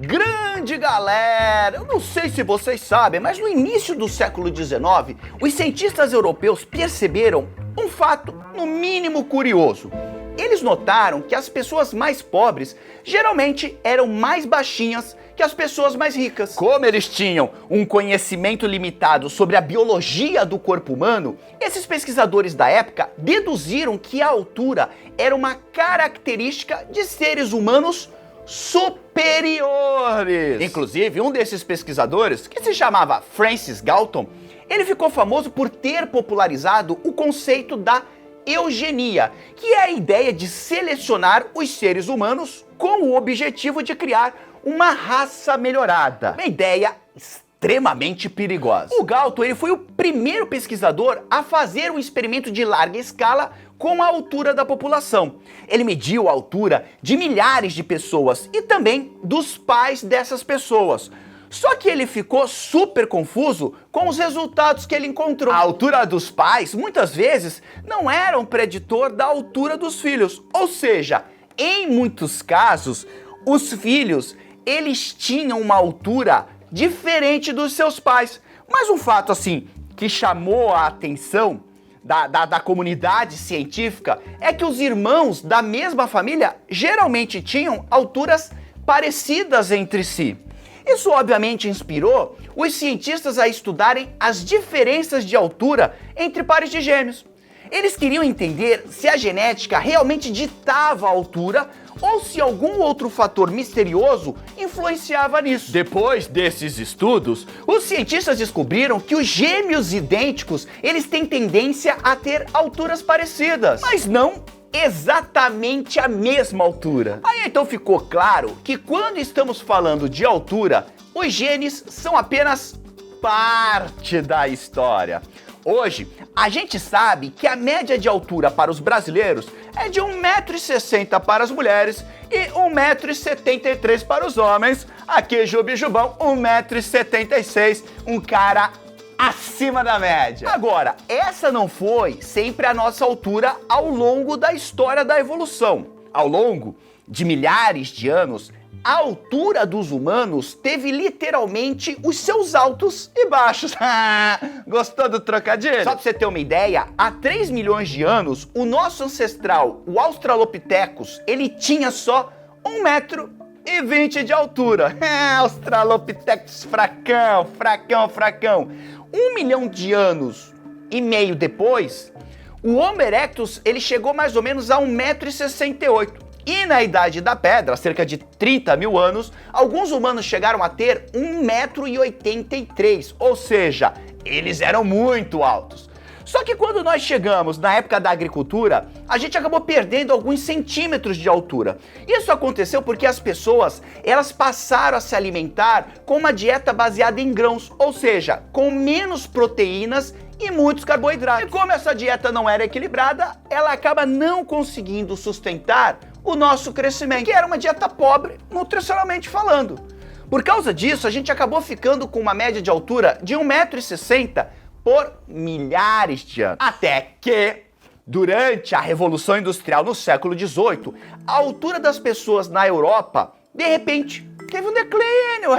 Grande galera! Eu não sei se vocês sabem, mas no início do século XIX, os cientistas europeus perceberam um fato, no mínimo curioso. Eles notaram que as pessoas mais pobres geralmente eram mais baixinhas que as pessoas mais ricas. Como eles tinham um conhecimento limitado sobre a biologia do corpo humano, esses pesquisadores da época deduziram que a altura era uma característica de seres humanos superiores. Inclusive, um desses pesquisadores, que se chamava Francis Galton, ele ficou famoso por ter popularizado o conceito da eugenia, que é a ideia de selecionar os seres humanos com o objetivo de criar uma raça melhorada. Uma ideia extremamente perigosa. O Galton, ele foi o primeiro pesquisador a fazer um experimento de larga escala com a altura da população. Ele mediu a altura de milhares de pessoas e também dos pais dessas pessoas. Só que ele ficou super confuso com os resultados que ele encontrou. A altura dos pais, muitas vezes, não era um preditor da altura dos filhos. Ou seja, em muitos casos, os filhos, eles tinham uma altura diferente dos seus pais. Mas um fato, assim, que chamou a atenção da comunidade científica é que os irmãos da mesma família geralmente tinham alturas parecidas entre si. Isso obviamente inspirou os cientistas a estudarem as diferenças de altura entre pares de gêmeos. Eles queriam entender se a genética realmente ditava a altura ou se algum outro fator misterioso influenciava nisso. Depois desses estudos, os cientistas descobriram que os gêmeos idênticos, eles têm tendência a ter alturas parecidas, mas não exatamente a mesma altura. Aí então ficou claro que quando estamos falando de altura, os genes são apenas parte da história. Hoje, a gente sabe que a média de altura para os brasileiros é de 1,60 m para as mulheres e 1,73 m para os homens. Aqui, Jubijubão, 1,76 m, um cara acima da média. Agora, essa não foi sempre a nossa altura ao longo da história da evolução. Ao longo de milhares de anos, a altura dos humanos teve literalmente os seus altos e baixos. Gostou do trocadilho? Só pra você ter uma ideia, há 3 milhões de anos, o nosso ancestral, o Australopithecus, ele tinha só 1,20 m de altura. Australopithecus fracão. 1 milhão de anos e meio depois, o Homo erectus ele chegou mais ou menos a 1,68 m. E na Idade da Pedra, cerca de 30 mil anos, alguns humanos chegaram a ter 1,83 m, ou seja, eles eram muito altos. Só que quando nós chegamos na época da agricultura, a gente acabou perdendo alguns centímetros de altura. Isso aconteceu porque as pessoas, elas passaram a se alimentar com uma dieta baseada em grãos, ou seja, com menos proteínas e muitos carboidratos. E como essa dieta não era equilibrada, ela acaba não conseguindo sustentar o nosso crescimento, que era uma dieta pobre, nutricionalmente falando. Por causa disso, a gente acabou ficando com uma média de altura de 1,60 m por milhares de anos. Até que, durante a Revolução Industrial no século XVIII, a altura das pessoas na Europa, de repente, teve um declínio.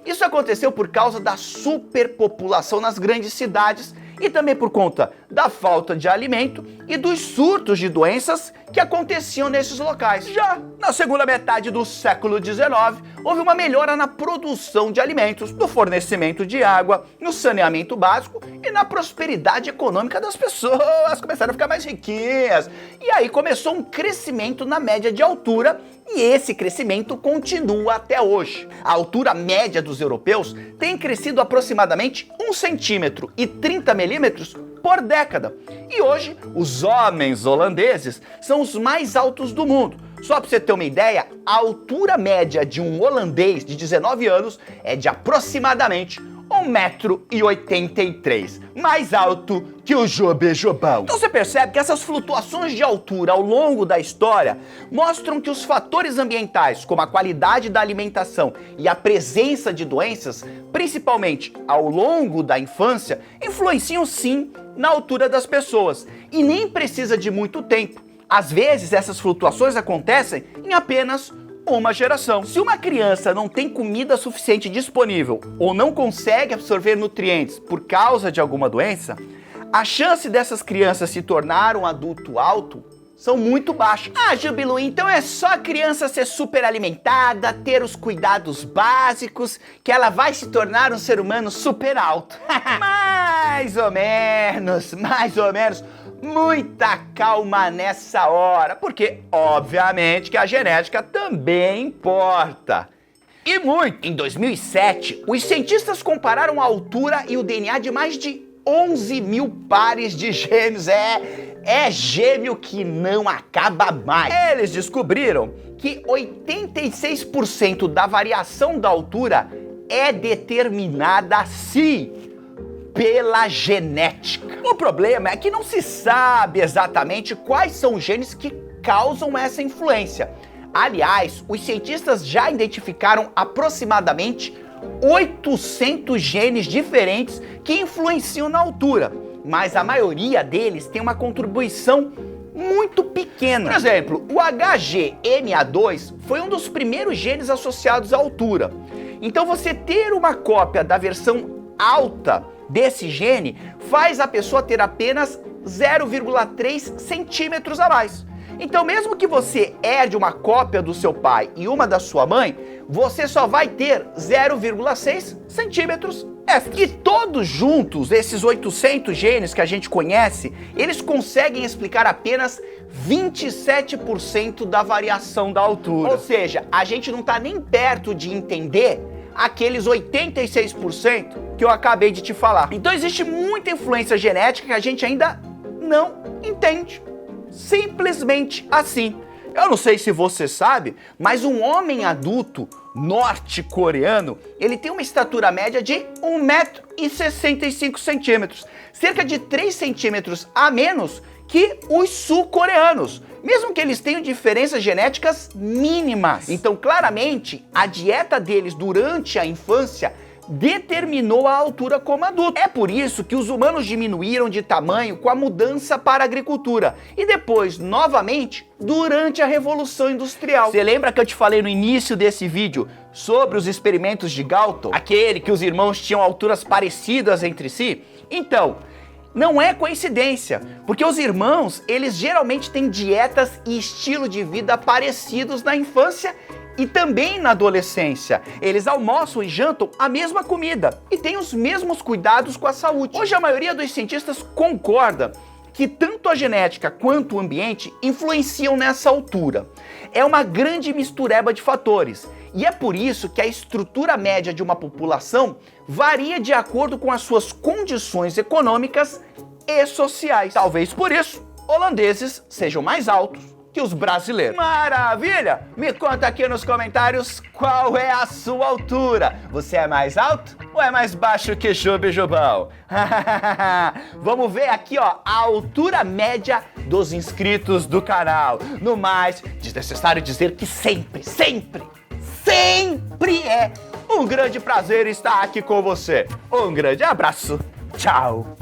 Isso aconteceu por causa da superpopulação nas grandes cidades e também por conta da falta de alimento e dos surtos de doenças que aconteciam nesses locais. Já na segunda metade do século XIX, houve uma melhora na produção de alimentos, no fornecimento de água, no saneamento básico e na prosperidade econômica das pessoas. Começaram a ficar mais riquinhas. E aí começou um crescimento na média de altura e esse crescimento continua até hoje. A altura média dos europeus tem crescido aproximadamente 1 centímetro e 30 milímetros por década. E hoje, os homens holandeses são os mais altos do mundo. Só para você ter uma ideia, a altura média de um holandês de 19 anos é de aproximadamente 1,83 m, mais alto que o Jubijubão. Então você percebe que essas flutuações de altura ao longo da história mostram que os fatores ambientais, como a qualidade da alimentação e a presença de doenças, principalmente ao longo da infância, influenciam sim na altura das pessoas. E nem precisa de muito tempo. Às vezes essas flutuações acontecem em apenas uma geração. Se uma criança não tem comida suficiente disponível ou não consegue absorver nutrientes por causa de alguma doença, a chance dessas crianças se tornar um adulto alto são muito baixas. Ah, Jubilu, então é só a criança ser super alimentada, ter os cuidados básicos, que ela vai se tornar um ser humano super alto. Mais ou menos, mais ou menos. Muita calma nessa hora, porque obviamente que a genética também importa. E muito! Em 2007, os cientistas compararam a altura e o DNA de mais de 11 mil pares de gêmeos. É gêmeo que não acaba mais. Eles descobriram que 86% da variação da altura é determinada, sim, pela genética. O problema é que não se sabe exatamente quais são os genes que causam essa influência. Aliás, os cientistas já identificaram aproximadamente 800 genes diferentes que influenciam na altura, mas a maioria deles tem uma contribuição muito pequena. Por exemplo, o HGMA2 foi um dos primeiros genes associados à altura. Então você ter uma cópia da versão alta desse gene faz a pessoa ter apenas 0,3 centímetros a mais. Então, mesmo que você herde uma cópia do seu pai e uma da sua mãe, você só vai ter 0,6 centímetros extras. E todos juntos, esses 800 genes que a gente conhece, eles conseguem explicar apenas 27% da variação da altura. Ou seja, a gente não está nem perto de entender aqueles 86% que eu acabei de te falar. Então existe muita influência genética que a gente ainda não entende. Simplesmente assim. Eu não sei se você sabe, mas um homem adulto norte-coreano, ele tem uma estatura média de 1,65 m, cerca de 3 centímetros a menos que os sul-coreanos, mesmo que eles tenham diferenças genéticas mínimas. Então, claramente, a dieta deles durante a infância determinou a altura como adulto. É por isso que os humanos diminuíram de tamanho com a mudança para a agricultura e depois, novamente, durante a Revolução Industrial. Você lembra que eu te falei no início desse vídeo sobre os experimentos de Galton? Aquele que os irmãos tinham alturas parecidas entre si? Então, não é coincidência, porque os irmãos, eles geralmente têm dietas e estilo de vida parecidos na infância e também na adolescência. Eles almoçam e jantam a mesma comida e têm os mesmos cuidados com a saúde. Hoje a maioria dos cientistas concorda que tanto a genética quanto o ambiente influenciam nessa altura. É uma grande mistureba de fatores e é por isso que a estrutura média de uma população varia de acordo com as suas condições econômicas e sociais. Talvez por isso holandeses sejam mais altos que os brasileiros. Maravilha! Me conta aqui nos comentários qual é a sua altura. Você é mais alto ou é mais baixo que Jubal? Vamos ver aqui, ó, a altura média dos inscritos do canal. No mais, desnecessário dizer que sempre é um grande prazer estar aqui com você. Um grande abraço. Tchau.